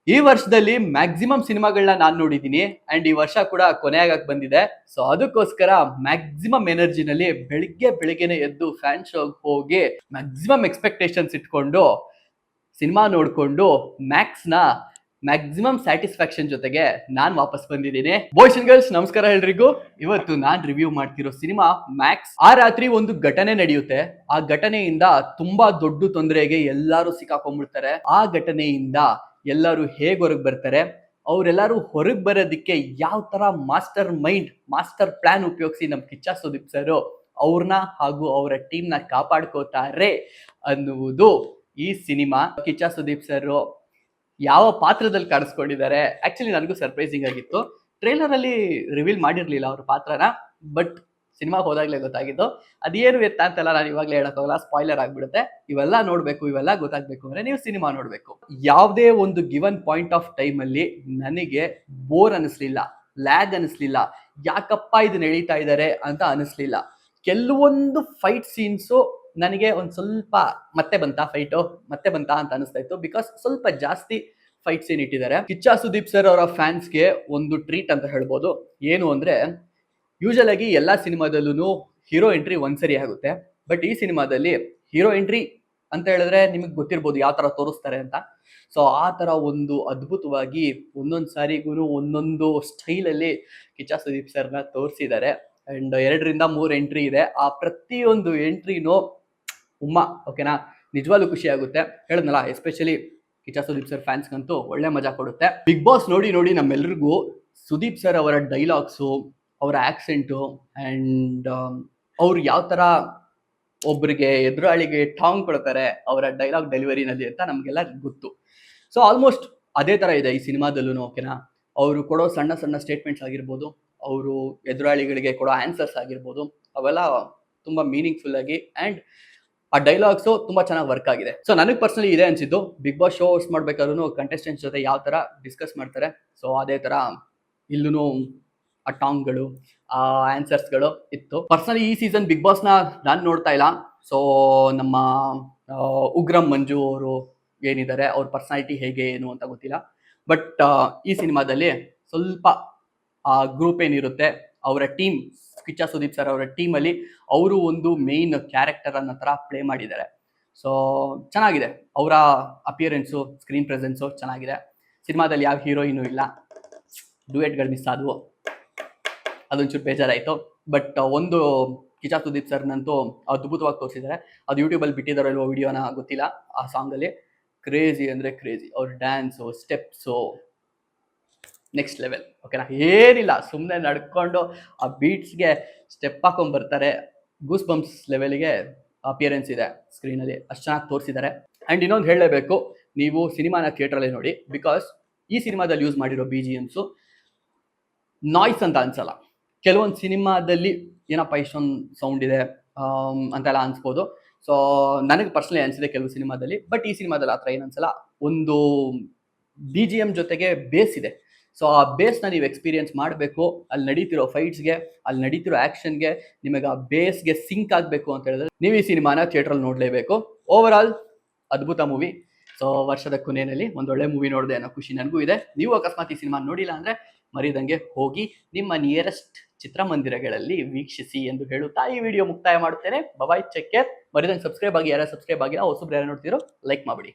ಈ ವರ್ಷದಲ್ಲಿ ಮ್ಯಾಕ್ಸಿಮಮ್ ಸಿನಿಮಾಗಳನ್ನ ನಾನು ನೋಡಿದ್ದೀನಿ ಅಂಡ್ ಈ ವರ್ಷ ಕೂಡ ಕೊನೆಯಾಗಕ್ ಬಂದಿದೆ. ಸೊ ಅದಕ್ಕೋಸ್ಕರ ಮ್ಯಾಕ್ಸಿಮಮ್ ಎನರ್ಜಿನಲ್ಲಿ ಬೆಳಿಗ್ಗೆನೆ ಎದ್ದು ಫ್ಯಾನ್ ಶೋಗೆ ಹೋಗಿ ಮ್ಯಾಕ್ಸಿಮಮ್ ಎಕ್ಸ್ಪೆಕ್ಟೇಷನ್ಸ್ ಇಟ್ಕೊಂಡು ಸಿನಿಮಾ ನೋಡ್ಕೊಂಡು ಮ್ಯಾಕ್ಸ್ನ ಮ್ಯಾಕ್ಸಿಮಮ್ ಸ್ಯಾಟಿಸ್ಫ್ಯಾಕ್ಷನ್ ಜೊತೆಗೆ ನಾನ್ ವಾಪಸ್ ಬಂದಿದ್ದೀನಿ. ಬಾಯ್ಸ್ ಅಂಡ್ ಗರ್ಲ್ಸ್ ನಮಸ್ಕಾರ ಎಲ್ರಿಗೂ. ಇವತ್ತು ನಾನ್ ರಿವ್ಯೂ ಮಾಡ್ತಿರೋ ಸಿನಿಮಾ ಮ್ಯಾಕ್ಸ್. ಆ ರಾತ್ರಿ ಒಂದು ಘಟನೆ ನಡೆಯುತ್ತೆ. ಆ ಘಟನೆಯಿಂದ ತುಂಬಾ ದೊಡ್ಡ ತೊಂದರೆಗೆ ಎಲ್ಲರೂ ಸಿಕ್ಕಾಕೊಂಡ್ಬಿಡ್ತಾರೆ. ಆ ಘಟನೆಯಿಂದ ಎಲ್ಲರೂ ಹೇಗ್ ಹೊರಗೆ ಬರ್ತಾರೆ, ಅವರೆಲ್ಲರೂ ಹೊರಗೆ ಬರೋದಕ್ಕೆ ಯಾವ ತರ ಮಾಸ್ಟರ್ ಪ್ಲಾನ್ ಉಪಯೋಗಿಸಿ ನಮ್ ಕಿಚ್ಚ ಸುದೀಪ್ ಸರ್ ಅವ್ರನ್ನ ಹಾಗೂ ಅವರ ಟೀಮ್ ನ ಕಾಪಾಡ್ಕೋತಾರೆ ಅನ್ನುವುದು ಈ ಸಿನಿಮಾ. ಕಿಚ್ಚ ಸುದೀಪ್ ಸರ್ ಯಾವ ಪಾತ್ರದಲ್ಲಿ ಕಾಣಿಸ್ಕೊಂಡಿದ್ದಾರೆ, ಆಕ್ಚುಲಿ ನನಗೂ ಸರ್ಪ್ರೈಸಿಂಗ್ ಆಗಿತ್ತು. ಟ್ರೇಲರ್ ಅಲ್ಲಿ ರಿವೀಲ್ ಮಾಡಿರ್ಲಿಲ್ಲ ಅವ್ರ ಪಾತ್ರನ, ಬಟ್ ಸಿನಿಮಾ ಹೋದಾಗ್ಲೇ ಗೊತ್ತಾಗಿದ್ದು. ಅದೇನು ಎತ್ತ ಅಂತೆಲ್ಲ ನಾನು ಇವಾಗಲೇ ಹೇಳಕ್ಕಾಗಲ್ಲ, ಸ್ಪಾಯ್ಲರ್ ಆಗ್ಬಿಡುತ್ತೆ. ಇವೆಲ್ಲ ನೋಡ್ಬೇಕು, ಇವೆಲ್ಲ ಗೊತ್ತಾಗ್ಬೇಕು ಅಂದ್ರೆ ನೀವು ಸಿನಿಮಾ ನೋಡ್ಬೇಕು. ಯಾವುದೇ ಒಂದು ಗಿವನ್ ಪಾಯಿಂಟ್ ಆಫ್ ಟೈಮ್ ಅಲ್ಲಿ ನನಗೆ ಬೋರ್ ಅನಿಸ್ಲಿಲ್ಲ, ಲ್ಯಾಗ್ ಅನಿಸ್ಲಿಲ್ಲ, ಯಾಕಪ್ಪ ಇದನ್ನ ಎಳಿತಾ ಇದ್ದಾರೆ ಅಂತ ಅನಿಸ್ಲಿಲ್ಲ. ಕೆಲವೊಂದು ಫೈಟ್ ಸೀನ್ಸು ನನಗೆ ಒಂದ್ ಸ್ವಲ್ಪ ಮತ್ತೆ ಬಂತಾ ಅಂತ ಅನಿಸ್ತಾ ಇತ್ತು. ಬಿಕಾಸ್ ಸ್ವಲ್ಪ ಜಾಸ್ತಿ ಫೈಟ್ ಸೀನ್ ಇಟ್ಟಿದ್ದಾರೆ. ಕಿಚ್ಚ ಸುದೀಪ್ ಸರ್ ಅವರ ಫ್ಯಾನ್ಸ್ಗೆ ಒಂದು ಟ್ರೀಟ್ ಅಂತ ಹೇಳ್ಬೋದು. ಏನು ಅಂದ್ರೆ, ಯೂಶಲ್ ಆಗಿ ಎಲ್ಲಾ ಸಿನಿಮಾದಲ್ಲೂ ಹೀರೋ ಎಂಟ್ರಿ ಒಂದ್ಸರಿ ಆಗುತ್ತೆ. ಬಟ್ ಈ ಸಿನಿಮಾದಲ್ಲಿ ಹೀರೋ ಎಂಟ್ರಿ ಅಂತ ಹೇಳಿದ್ರೆ ನಿಮಗೆ ಗೊತ್ತಿರ್ಬೋದು ಯಾವ ತರ ತೋರಿಸ್ತಾರೆ ಅಂತ. ಸೊ ಆ ತರ ಒಂದು ಅದ್ಭುತವಾಗಿ ಒಂದೊಂದ್ ಸಾರಿಗೂ ಒಂದೊಂದು ಸ್ಟೈಲ್ ಅಲ್ಲಿ ಕಿಚ್ಚ ಸುದೀಪ್ ಸರ್ನ ತೋರಿಸಿದ್ದಾರೆ. ಅಂಡ್ 2-3 ಎಂಟ್ರಿ ಇದೆ. ಆ ಪ್ರತಿಯೊಂದು ಎಂಟ್ರಿನೂ ಓಕೆನಾ, ನಿಜವಾಗ್ಲೂ ಖುಷಿ ಆಗುತ್ತೆ. ಹೇಳಿದ್ನಲ್ಲ, ಎಸ್ಪೆಷಲಿ ಕಿಚ್ಚ ಸುದೀಪ್ ಸರ್ ಫ್ಯಾನ್ಸ್ಗಂತೂ ಒಳ್ಳೆ ಮಜಾ ಕೊಡುತ್ತೆ. ಬಿಗ್ ಬಾಸ್ ನೋಡಿ ನಮ್ಮೆಲ್ರಿಗೂ ಸುದೀಪ್ ಸರ್ ಅವರ ಡೈಲಾಗ್ಸು, ಅವರ ಆಕ್ಸೆಂಟು ಅಂಡ್ ಅವ್ರು ಯಾವ ತರ ಒಬ್ರಿಗೆ ಎದುರಾಳಿಗೆ ಟಾಂಗ್ ಕೊಡ್ತಾರೆ ಅವರ ಡೈಲಾಗ್ ಡೆಲಿವರಿನಲ್ಲಿ ಅಂತ ನಮ್ಗೆಲ್ಲ ಗೊತ್ತು. ಸೊ ಆಲ್ಮೋಸ್ಟ್ ಅದೇ ತರ ಇದೆ ಈ ಸಿನಿಮಾದಲ್ಲೂ. ಓಕೆನಾ, ಅವರು ಕೊಡೋ ಸಣ್ಣ ಸ್ಟೇಟ್ಮೆಂಟ್ಸ್ ಆಗಿರ್ಬೋದು, ಅವರು ಎದುರಾಳಿಗಳಿಗೆ ಕೊಡೋ ಆನ್ಸರ್ಸ್ ಆಗಿರ್ಬೋದು, ಅವೆಲ್ಲ ತುಂಬಾ ಮೀನಿಂಗ್ಫುಲ್ ಆಗಿ ಅಂಡ್ ಆ ಡೈಲಾಗ್ಸು ತುಂಬಾ ಚೆನ್ನಾಗಿ ವರ್ಕ್ ಆಗಿದೆ. ಸೊ ನನಗೆ ಪರ್ಸನಲಿ ಇದೆ ಅನ್ಸಿದ್ದು, ಬಿಗ್ ಬಾಸ್ ಶೋ ಹೋಸ್ಟ್ ಮಾಡ್ಬೇಕಾದ್ರೂ ಕಂಟೆಸ್ಟೆಂಟ್ಸ್ ಜೊತೆ ಯಾವ ತರ ಡಿಸ್ಕಸ್ ಮಾಡ್ತಾರೆ, ಸೊ ಅದೇ ತರ ಇಲ್ಲೂ ಆ ಟಾಂಗ್ಗಳು, ಆ ಆನ್ಸರ್ಸ್ಗಳು ಇತ್ತು. ಪರ್ಸನಲಿ ಈ ಸೀಸನ್ ಬಿಗ್ ಬಾಸ್ನ ನಾನು ನೋಡ್ತಾ ಇಲ್ಲ. ಸೊ ನಮ್ಮ ಉಗ್ರಂ ಮಂಜು ಅವರು ಏನಿದ್ದಾರೆ, ಅವ್ರ ಪರ್ಸನಾಲಿಟಿ ಹೇಗೆ ಏನು ಅಂತ ಗೊತ್ತಿಲ್ಲ. ಬಟ್ ಈ ಸಿನಿಮಾದಲ್ಲಿ ಸ್ವಲ್ಪ ಆ ಗ್ರೂಪ್ ಏನಿರುತ್ತೆ, ಅವರ ಟೀಮ್, ಕಿಚ್ಚ ಸುದೀಪ್ ಸರ್ ಅವರ ಟೀಮ್ ಅಲ್ಲಿ ಅವರು ಒಂದು ಮೇನ್ ಕ್ಯಾರೆಕ್ಟರ್ ಅನ್ನೋ ತರ ಪ್ಲೇ ಮಾಡಿದ್ದಾರೆ. ಸೊ ಚೆನ್ನಾಗಿದೆ. ಅವರ ಅಪಿಯರೆನ್ಸು, ಸ್ಕ್ರೀನ್ ಪ್ರೆಸೆನ್ಸು ಚೆನ್ನಾಗಿದೆ. ಸಿನಿಮಾದಲ್ಲಿ ಯಾವ ಹೀರೋಯಿನು ಇಲ್ಲ, ಡ್ಯೂಯೆಟ್ಗಳು ಮಿಸ್ ಆದವು, ಅದೊಂಚೂರು ಬೇಜಾರಾಯಿತು. ಬಟ್ ಒಂದು ಕಿಚ್ಚ ಸುದೀಪ್ ಸರ್ನಂತೂ ಅದ್ಭುತವಾಗಿ ತೋರಿಸಿದ್ದಾರೆ. ಅದು ಯೂಟ್ಯೂಬಲ್ಲಿ ಬಿಟ್ಟಿದ್ದಾರೋ ಇಲ್ವೋ ವಿಡಿಯೋನ ಗೊತ್ತಿಲ್ಲ. ಆ ಸಾಂಗಲ್ಲಿ ಕ್ರೇಜಿ ಅಂದರೆ ಕ್ರೇಜಿ, ಅವ್ರ ಡ್ಯಾನ್ಸು, ಸ್ಟೆಪ್ಸು ನೆಕ್ಸ್ಟ್ ಲೆವೆಲ್. ಓಕೆನಾ, ಏನಿಲ್ಲ, ಸುಮ್ಮನೆ ನಡ್ಕೊಂಡು ಆ ಬೀಟ್ಸ್ಗೆ ಸ್ಟೆಪ್ ಹಾಕೊಂಡ್ ಬರ್ತಾರೆ. ಗೂಸ್ ಬಂಪ್ಸ್ ಲೆವೆಲ್ಗೆ ಅಪಿಯರೆನ್ಸ್ ಇದೆ ಸ್ಕ್ರೀನಲ್ಲಿ, ಅಷ್ಟು ಚೆನ್ನಾಗಿ ತೋರಿಸಿದ್ದಾರೆ. ಆ್ಯಂಡ್ ಇನ್ನೊಂದು ಹೇಳಲೇಬೇಕು, ನೀವು ಸಿನಿಮಾನ ಥಿಯೇಟ್ರಲ್ಲೇ ನೋಡಿ. ಬಿಕಾಸ್ ಈ ಸಿನಿಮಾದಲ್ಲಿ ಯೂಸ್ ಮಾಡಿರೋ BGMಸು ನಾಯ್ಸ್ ಅಂತ ಅನ್ಸಲ್ಲ. ಕೆಲವೊಂದು ಸಿನಿಮಾದಲ್ಲಿ ಏನಪ್ಪ ಇಷ್ಟೊಂದು ಸೌಂಡ್ ಇದೆ ಅಂತೆಲ್ಲ ಅನ್ಸ್ಬೋದು. ಸೊ ನನಗೆ ಪರ್ಸನಲಿ ಅನಿಸಿದೆ ಕೆಲವು ಸಿನಿಮಾದಲ್ಲಿ. ಬಟ್ ಈ ಸಿನಿಮಾದಲ್ಲಿ ಆ ಥರ ಏನು ಅನ್ಸಲ್ಲ. ಒಂದು BGM ಜೊತೆಗೆ ಬೇಸ್ ಇದೆ. ಸೊ ಆ ಬೇಸ್ನ ನೀವು ಎಕ್ಸ್ಪೀರಿಯನ್ಸ್ ಮಾಡಬೇಕು. ಅಲ್ಲಿ ನಡೀತಿರೋ ಫೈಟ್ಸ್ಗೆ, ಅಲ್ಲಿ ನಡೀತಿರೋ ಆ್ಯಕ್ಷನ್ಗೆ, ನಿಮಗೆ ಆ ಬೇಸ್ಗೆ ಸಿಂಕ್ ಆಗಬೇಕು ಅಂತ ಹೇಳಿದ್ರೆ ನೀವು ಈ ಸಿನಿಮಾನ ಥಿಯೇಟ್ರಲ್ಲಿ ನೋಡಲೇಬೇಕು. ಓವರ್ ಆಲ್ ಅದ್ಭುತ ಮೂವಿ. ಸೊ ವರ್ಷದ ಕೊನೆಯಲ್ಲಿ ಒಂದೊಳ್ಳೆ ಮೂವಿ ನೋಡಿದೆ ಅನ್ನೋ ಖುಷಿ ನನಗೂ ಇದೆ. ನೀವು ಅಕಸ್ಮಾತ್ ಈ ಸಿನಿಮಾ ನೋಡಿಲ್ಲ ಅಂದರೆ ಮರಿದಂಗೆ ಹೋಗಿ ನಿಮ್ಮ ನಿಯರೆಸ್ಟ್ ಚಿತ್ರಮಂದಿರಗಳಲ್ಲಿ ವೀಕ್ಷಿಸಿ ಎಂದು ಹೇಳುತ್ತಾ ಈ ವಿಡಿಯೋ ಮುಕ್ತಾಯ ಮಾಡುತ್ತೇನೆ. ಬಾಯ್, ಚೆಕ್ ಕೇರ್. ಮರಿದಂಗೆ ಸಬ್ಸ್ಕ್ರೈಬ್ ಆಗಿ, ಯಾರು ಸಬ್ಸ್ಕ್ರೈಬ್ ಆಗಿಲ್ಲ, ಹೊಸಬ್ರು ಯಾರು ನೋಡ್ತಿರೋ ಲೈಕ್ ಮಾಡಿಬಿಡಿ.